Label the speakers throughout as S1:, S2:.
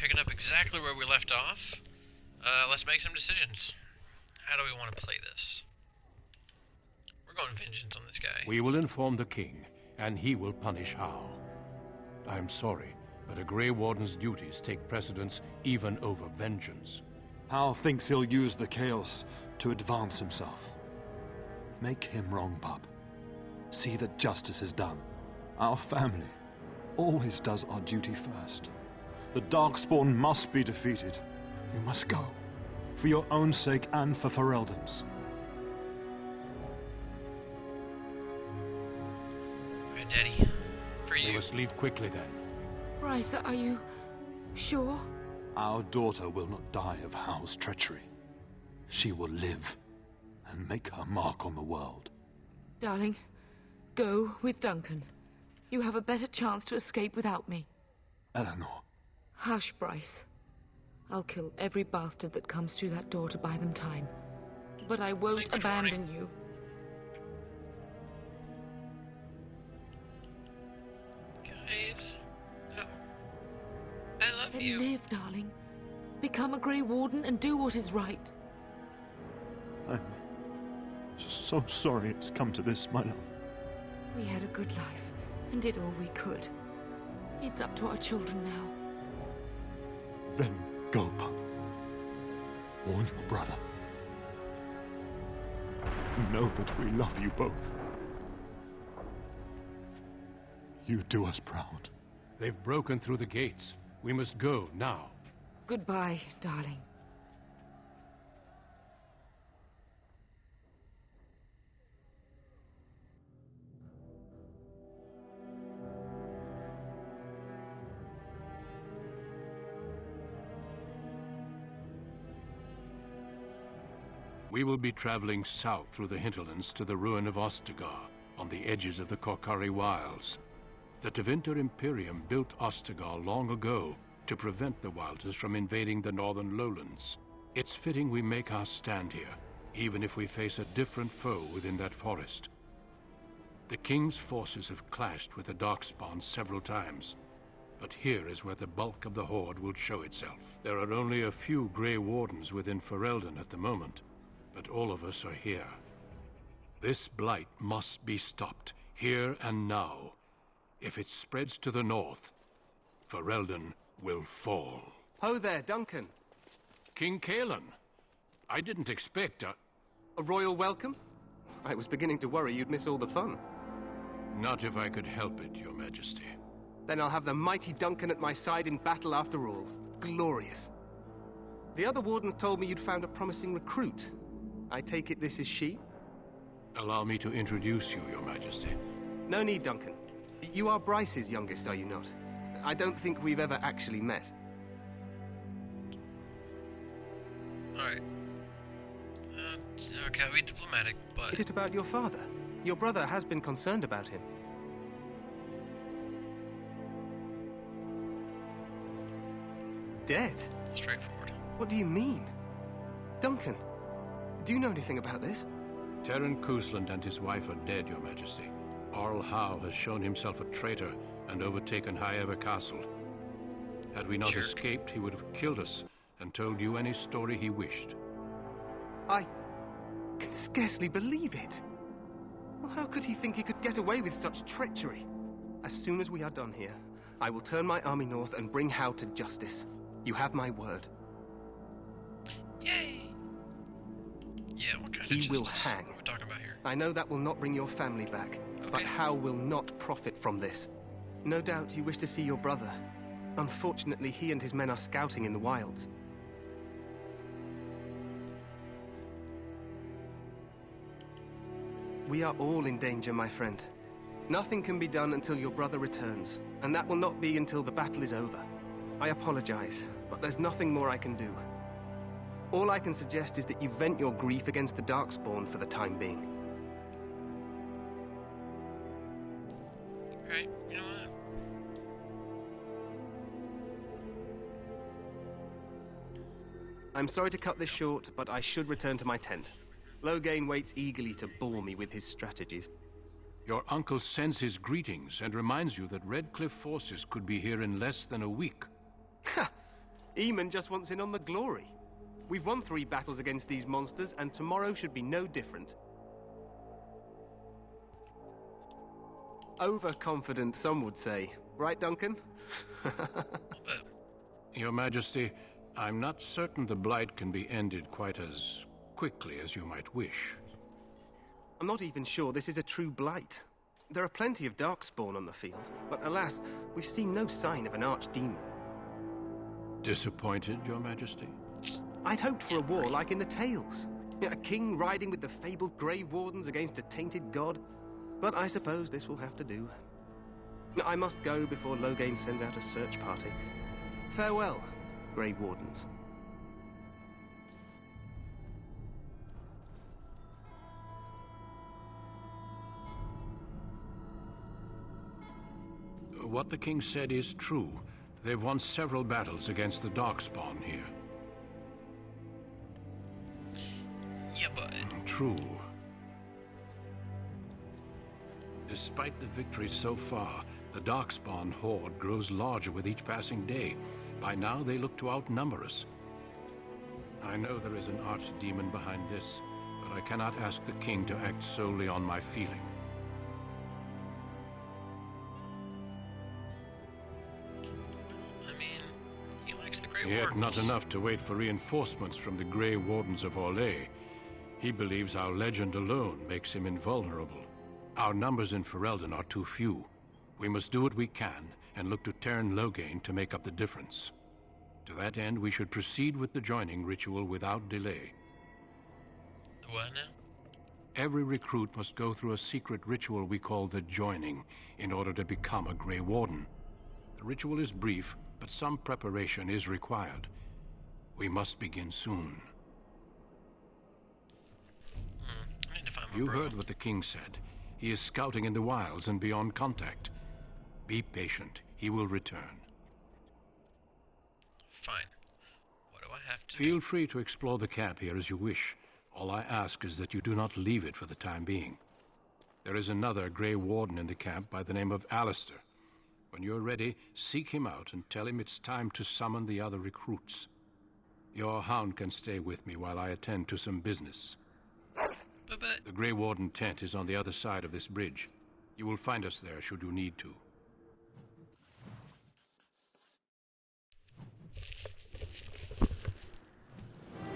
S1: picking up exactly where we left off. Let's make some decisions. How do we want to play this? We're going vengeance on this guy.
S2: We will inform the king, and he will punish Hao. I'm sorry, but a Grey Warden's duties take precedence even over vengeance.
S3: Hal thinks he'll use the chaos to advance himself. Make him wrong, bub. See that justice is done. Our family always does our duty first. The Darkspawn must be defeated. You must go. For your own sake and for Ferelden's.
S1: Alright, Daddy. For you.
S2: We must leave quickly then.
S4: Bryce, are you sure?
S3: Our daughter will not die of Hal's treachery. She will live and make her mark on the world.
S4: Darling, go with Duncan. You have a better chance to escape without me.
S3: Eleanor.
S4: Hush, Bryce. I'll kill every bastard that comes through that door to buy them time. But I won't abandon you.
S1: Guys, no. I love
S4: Then
S1: you.
S4: live, darling. Become a Grey Warden and do what is right.
S3: I'm so sorry it's come to this, my love.
S4: We had a good life and did all we could. It's up to our children now.
S3: Then go, pup. Warn your brother. Know that we love you both. You do us proud.
S2: They've broken through the gates. We must go now.
S4: Goodbye, darling.
S2: We will be traveling south through the hinterlands to the ruin of Ostagar, on the edges of the Korcari Wilds. The Tevinter Imperium built Ostagar long ago to prevent the Wilders from invading the northern lowlands. It's fitting we make our stand here, even if we face a different foe within that forest. The King's forces have clashed with the Darkspawn several times, but here is where the bulk of the Horde will show itself. There are only a few Grey Wardens within Ferelden at the moment, but all of us are here. This blight must be stopped, here and now. If it spreads to the north, Ferelden will fall.
S5: Ho there, Duncan.
S2: King Cailan, I didn't expect
S5: a royal welcome? I was beginning to worry you'd miss all the fun.
S2: Not if I could help it, Your Majesty.
S5: Then I'll have the mighty Duncan at my side in battle after all. Glorious. The other wardens told me you'd found a promising recruit. I take it this is she?
S2: Allow me to introduce you, Your Majesty.
S5: No need, Duncan. You are Bryce's youngest, are you not? I don't think we've ever actually met.
S1: Alright. Okay, I'll be diplomatic, but...
S5: Is it about your father? Your brother has been concerned about him. Dead?
S1: Straightforward.
S5: What do you mean? Duncan, do you know anything about this?
S2: Terran Cousland and his wife are dead, Your Majesty. Arl Howe has shown himself a traitor and overtaken High Ever Castle. Had we not
S1: Jerk.
S2: escaped, he would have killed us and told you any story he wished.
S5: I can scarcely believe it. Well, how could he think he could get away with such treachery? As soon as we are done here, I will turn my army north and bring Howe to justice. You have my word.
S1: Yay! Yeah, what kind
S5: He
S1: of
S5: will
S1: justice?
S5: hang.
S1: What are we talking about here?
S5: I know that will not bring your family back, but
S1: Okay.
S5: Howe will not profit from this. No doubt you wish to see your brother. Unfortunately, he and his men are scouting in the wilds. We are all in danger, my friend. Nothing can be done until your brother returns, and that will not be until the battle is over. I apologize, but there's nothing more I can do. All I can suggest is that you vent your grief against the Darkspawn for the time being.
S1: Alright, you know what?
S5: I'm sorry to cut this short, but I should return to my tent. Loghain waits eagerly to bore me with his strategies.
S2: Your uncle sends his greetings and reminds you that Redcliffe forces could be here in less than a week.
S5: Ha! Eamon just wants in on the glory. We've won 3 battles against these monsters, and tomorrow should be no different. Overconfident, some would say. Right, Duncan?
S2: Your Majesty, I'm not certain the Blight can be ended quite as quickly as you might wish.
S5: I'm not even sure this is a true blight. There are plenty of Darkspawn on the field, but alas, we've seen no sign of an archdemon.
S2: Disappointed, Your Majesty?
S5: I'd hoped for a war like in the tales. A king riding with the fabled Grey Wardens against a tainted god. But I suppose this will have to do. I must go before Loghain sends out a search party. Farewell, Grey Wardens.
S2: What the king said is true. They've won several battles against the Darkspawn here.
S1: Yeah, but...
S2: True. Despite the victories so far, the Darkspawn horde grows larger with each passing day. By now, they look to outnumber us. I know there is an archdemon behind this, but I cannot ask the king to act solely on my feeling.
S1: I mean, he likes the Grey
S2: Yet
S1: Wardens.
S2: not enough to wait for reinforcements from the Grey Wardens of Orlais. He believes our legend alone makes him invulnerable. Our numbers in Ferelden are too few. We must do what we can and look to Teyrn Loghain to make up the difference. To that end, we should proceed with the joining ritual without delay.
S1: The what now?
S2: Every recruit must go through a secret ritual we call the joining in order to become a Grey Warden. The ritual is brief, but some preparation is required. We must begin soon.
S1: I need to find my
S2: You
S1: bro.
S2: heard what the king said. He is scouting in the wilds and beyond contact. Be patient. He will return.
S1: Fine. What do I have to
S2: Feel
S1: do?
S2: free to explore the camp here as you wish. All I ask is that you do not leave it for the time being. There is another Grey Warden in the camp by the name of Alistair. When you're ready, seek him out and tell him it's time to summon the other recruits. Your hound can stay with me while I attend to some business.
S1: But
S2: The Grey Warden tent is on the other side of this bridge. You will find us there should you need to.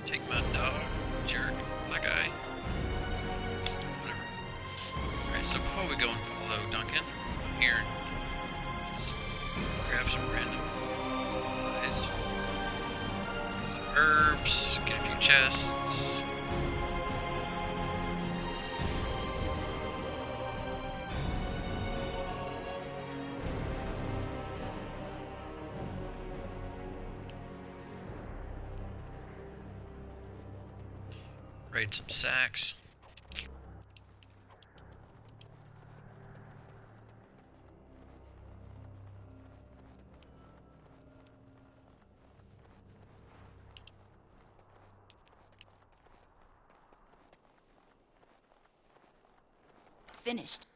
S1: take my dog, jerk, like I... Whatever. Alright, so before we go and follow Duncan, I'm here. Just grab some random supplies. Some herbs, get a few chests. Raid some sacks.
S6: Finished.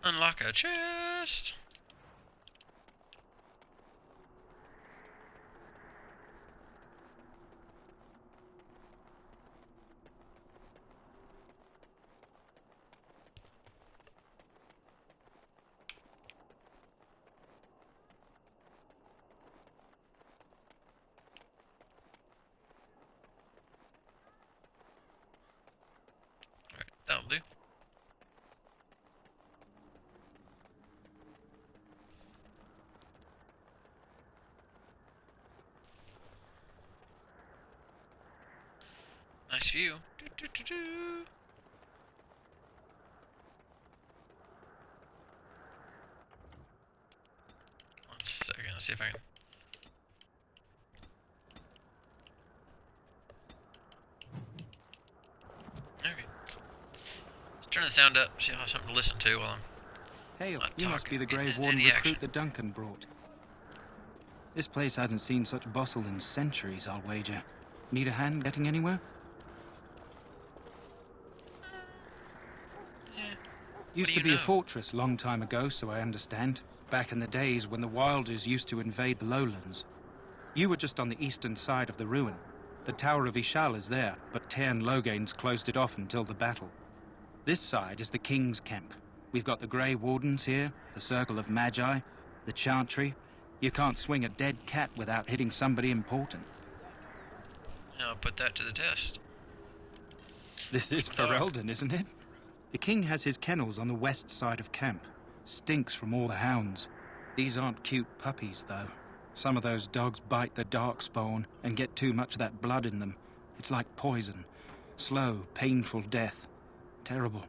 S1: Unlock a chest. Alright, that'll do. Nice view. Do, do, do, do. One second, let's see if I can. Okay. Let's turn the sound up, see if I have something to listen to while I'm.
S7: Hail,
S1: Not
S7: you must
S1: talking,
S7: be the
S1: getting
S7: Grey
S1: into
S7: Warden
S1: the
S7: recruit
S1: action.
S7: that Duncan brought. This place hasn't seen such bustle in centuries, I'll wager. Need a hand getting anywhere?
S1: Yeah.
S7: Used
S1: do
S7: to
S1: you
S7: be a
S1: know?
S7: fortress long time ago, so I understand. Back in the days when the Wilders used to invade the lowlands. You were just on the eastern side of the ruin. The Tower of Ishal is there, but Tairn Logain's closed it off until the battle. This side is the King's camp. We've got the Grey Wardens here, the Circle of Magi, the Chantry. You can't swing a dead cat without hitting somebody important.
S1: I'll put that to the test.
S7: This is Ferelden, isn't it? The King has his kennels on the west side of camp. Stinks from all the hounds. These aren't cute puppies, though. Some of those dogs bite the darkspawn and get too much of that blood in them. It's like poison. Slow, painful death. Terrible.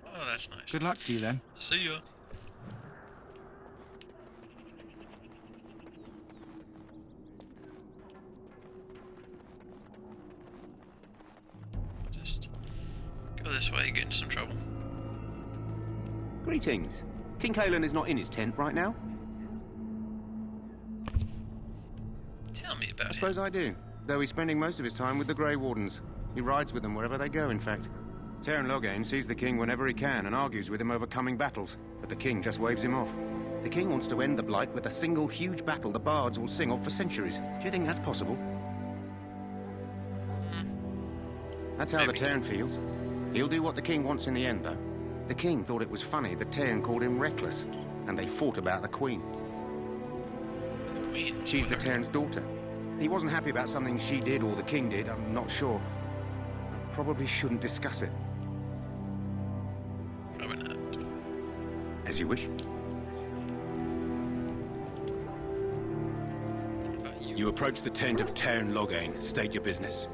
S1: Oh, that's nice.
S7: Good luck to you, then.
S1: See ya. Just go this way, get into some trouble.
S8: Greetings. King Kaelin is not in his tent right now?
S1: Tell me about
S8: I suppose I do, though he's spending most of his time with the Grey Wardens. He rides with them wherever they go, in fact. Tairn Logain sees the king whenever he can and argues with him over coming battles, but the king just waves him off. The king wants to end the Blight with a single huge battle the bards will sing of for centuries. Do you think that's possible? That's how the Tairn feels. He'll do what the king wants in the end, though. The king thought it was funny that Tairn called him reckless, and they fought about the queen.
S1: The Queen.
S8: She's the Tairn's daughter. He wasn't happy about something she did or the king did, I'm not sure. I probably shouldn't discuss it.
S1: Probably not.
S8: As you wish.
S1: What about you?
S8: You approach the tent of Tairn Logain. State your business.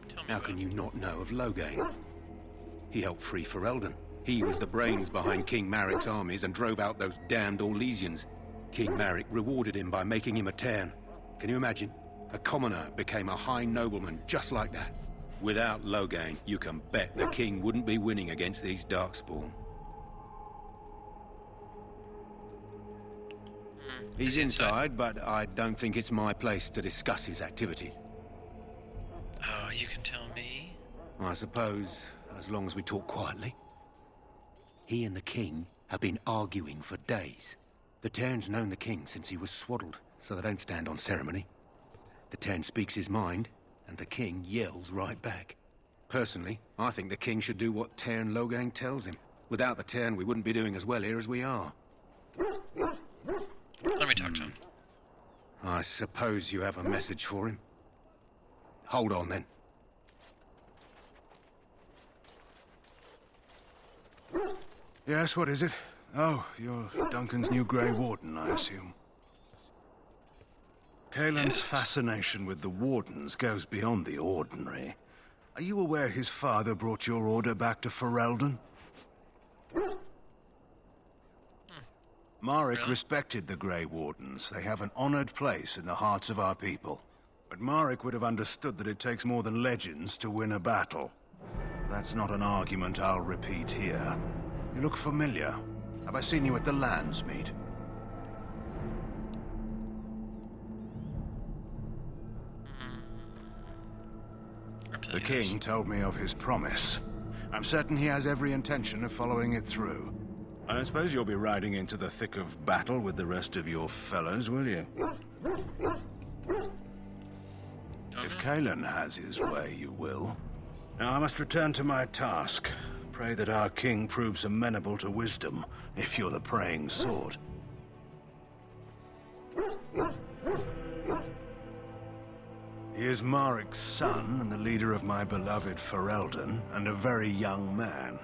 S1: Tell me
S8: How
S1: about
S8: can
S1: it.
S8: you not know of Logain? He helped free Ferelden. He was the brains behind King Maric's armies and drove out those damned Orlesians. King Maric rewarded him by making him a Tairn. Can you imagine? A commoner became a high nobleman just like that. Without Logain, you can bet the king wouldn't be winning against these Darkspawn. He's inside, but I don't think it's my place to discuss his activities.
S1: Oh, you can tell me.
S8: I suppose, as long as we talk quietly. He and the king have been arguing for days. The Tairn's known the king since he was swaddled, so they don't stand on ceremony. The Tairn speaks his mind, and the king yells right back. Personally, I think the king should do what Tairn Logain tells him. Without the Tairn, we wouldn't be doing as well here as we are.
S1: Let me talk to him.
S8: I suppose you have a message for him. Hold on, then.
S3: Yes, what is it? Oh, you're Duncan's new Grey Warden, I assume. Kaelin's fascination with the Wardens goes beyond the ordinary. Are you aware his father brought your order back to Ferelden? Maric
S1: Really?
S3: respected the Grey Wardens. They have an honored place in the hearts of our people. But Maric would have understood that it takes more than legends to win a battle. That's not an argument I'll repeat here. You look familiar. Have I seen you at the Lands meet? The king told me of his promise. I'm certain he has every intention of following it through. I don't suppose you'll be riding into the thick of battle with the rest of your fellows, will you? If Kaelin has his way, you will. Now I must return to my task. Pray that our king proves amenable to wisdom, if you're the praying sort. He is Maric's son and the leader of my beloved Ferelden, and a very young man.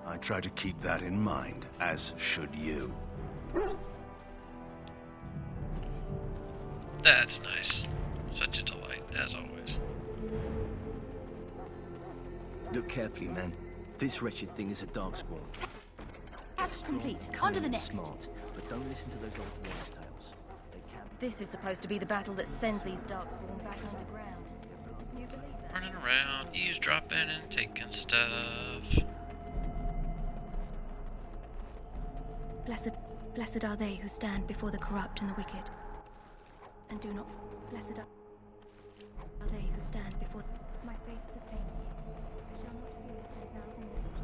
S3: I try to keep that in mind, as should you.
S1: That's nice. Such a delight, as always.
S9: Look carefully, men. This wretched thing is a darkspawn.
S6: Task complete. On to the next.
S9: Smart, but don't listen to those old wives' tales. They can be.
S10: This is supposed to be the battle that sends these darkspawn back underground. You believe that?
S1: Running around, eavesdropping and taking stuff.
S10: Blessed are they who stand before the corrupt and the wicked. And do not... Blessed are they who stand before... My faith sustains me. I shall not fear 10,000 legions.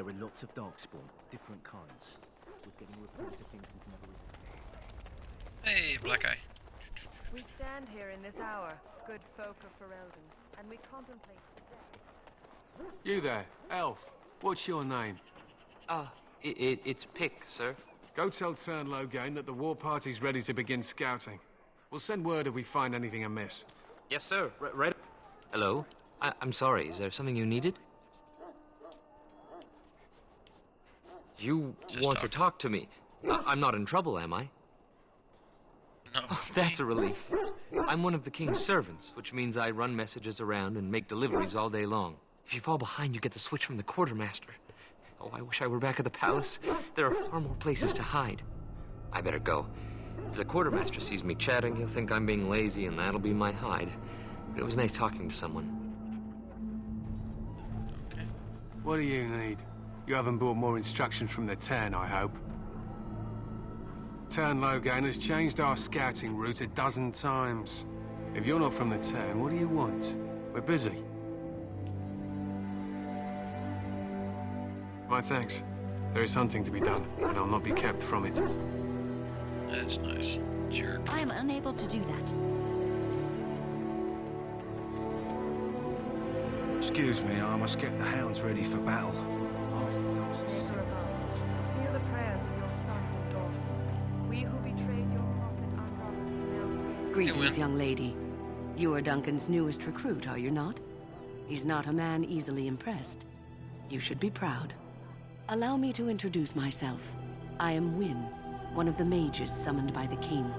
S9: There are lots of darkspawn, different kinds. We're getting reports of things we've never...
S1: Hey, Black Eye.
S11: We stand here in this hour, good folk of Ferelden, and we contemplate the death.
S12: You there, elf. What's your name?
S13: It's Pick, sir.
S12: Go tell Tern Logain that the war party's ready to begin scouting. We'll send word if we find anything amiss.
S13: Yes, sir. Right. Hello? I'm sorry, is there something you needed? You want to talk to me? I'm not in trouble, am I?
S1: No.
S13: Oh, that's a relief. I'm one of the king's servants, which means I run messages around and make deliveries all day long. If you fall behind, you get the switch from the quartermaster. Oh, I wish I were back at the palace. There are far more places to hide. I better go. If the quartermaster sees me chatting, he'll think I'm being lazy, and that'll be my hide. But it was nice talking to someone.
S1: Okay.
S12: What do you need? You haven't brought more instructions from the Tern, I hope. Tern Logain has changed our scouting route 12 times. If you're not from the Tern, what do you want? We're busy. My thanks. There is hunting to be done, and I'll not be kept from it.
S1: That's nice. Jerk.
S6: I am unable to do that.
S14: Excuse me, I must get the hounds ready for battle.
S11: Maker of all, hear the prayers of your sons and daughters. We who betrayed your prophet Andraste now...
S15: Greetings, young lady. You are Duncan's newest recruit, are you not? He's not a man easily impressed. You should be proud. Allow me to introduce myself. I am Wynne, one of the mages summoned by the king.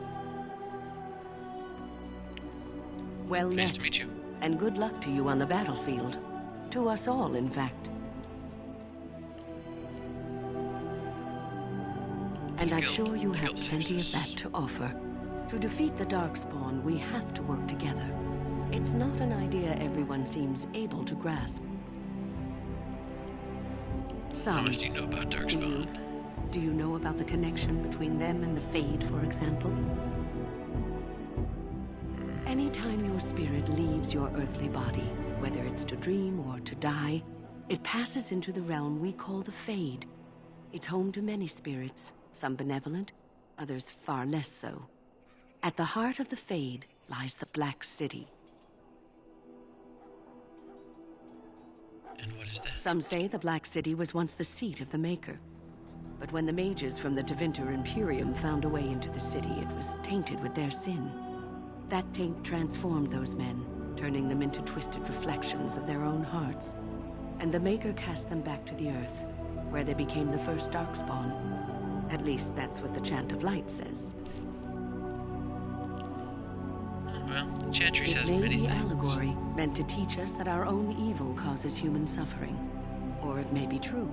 S15: Well
S1: Pleased
S15: met,
S1: to meet you.
S15: and good luck to you on the battlefield. To us all, in fact. And I'm sure you have plenty of that to offer. To defeat the Darkspawn, we have to work together. It's not an idea everyone seems able to grasp.
S1: How much do you know about Darkspawn?
S15: Do you know about the connection between them and the Fade, for example? Anytime your spirit leaves your earthly body, whether it's to dream or to die, it passes into the realm we call the Fade. It's home to many spirits, some benevolent, others far less so. At the heart of the Fade lies the Black City.
S1: And what is that?
S15: Some say the Black City was once the seat of the Maker. But when the mages from the Tevinter Imperium found a way into the city, it was tainted with their sin. That taint transformed those men, turning them into twisted reflections of their own hearts. And the Maker cast them back to the Earth, where they became the first Darkspawn. At least that's what the Chant of Light says.
S1: Well, the Chantry says
S15: It may
S1: many
S15: be
S1: things.
S15: allegory, meant to teach us that our own evil causes human suffering. Or it may be true.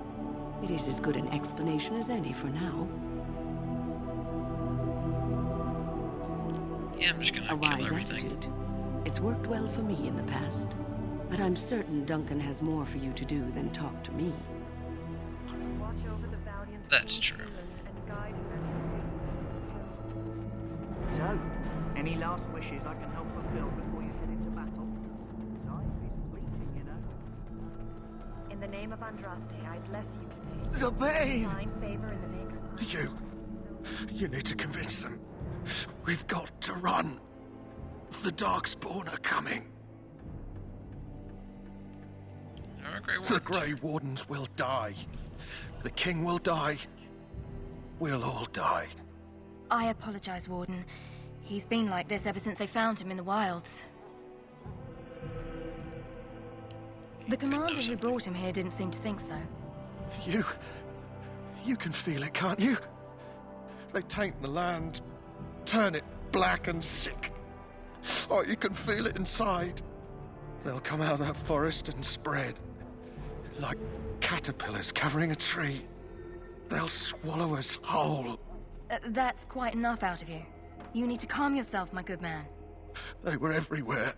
S15: It is as good an explanation as any for now.
S1: Yeah, I'm just gonna
S15: A
S1: kill
S15: wise
S1: everything.
S15: attitude. It's worked well for me in the past. But I'm certain Duncan has more for you to do than talk to me.
S11: Watch over the valiant
S1: That's true.
S11: and guide
S9: So, any last wishes I can help fulfill before you head into battle? Life is fleeting, you know.
S11: In the name of Andraste, I bless you today.
S8: The pain!
S11: Find favor in the Maker's eyes.
S8: You need to convince them. We've got to run. The Darkspawn are coming. The Grey Wardens will die. The King will die. We'll all die.
S10: I apologize, Warden. He's been like this ever since they found him in the wilds. The commander who brought him here didn't seem to think so.
S8: You can feel it, can't you? They taint the land, turn it black and sick. Oh, you can feel it inside. They'll come out of that forest and spread. Like caterpillars covering a tree. They'll swallow us whole.
S10: That's quite enough out of you. You need to calm yourself, my good man.
S8: They were everywhere.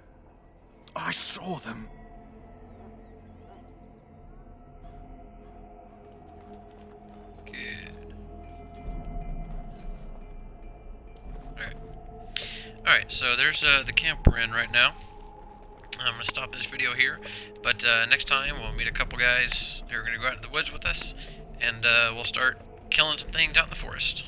S8: I saw them.
S1: Good. Alright, so there's the camp we're in right now. I'm going to stop this video here, but next time we'll meet a couple guys who are going to go out into the woods with us, and we'll start killing some things out in the forest.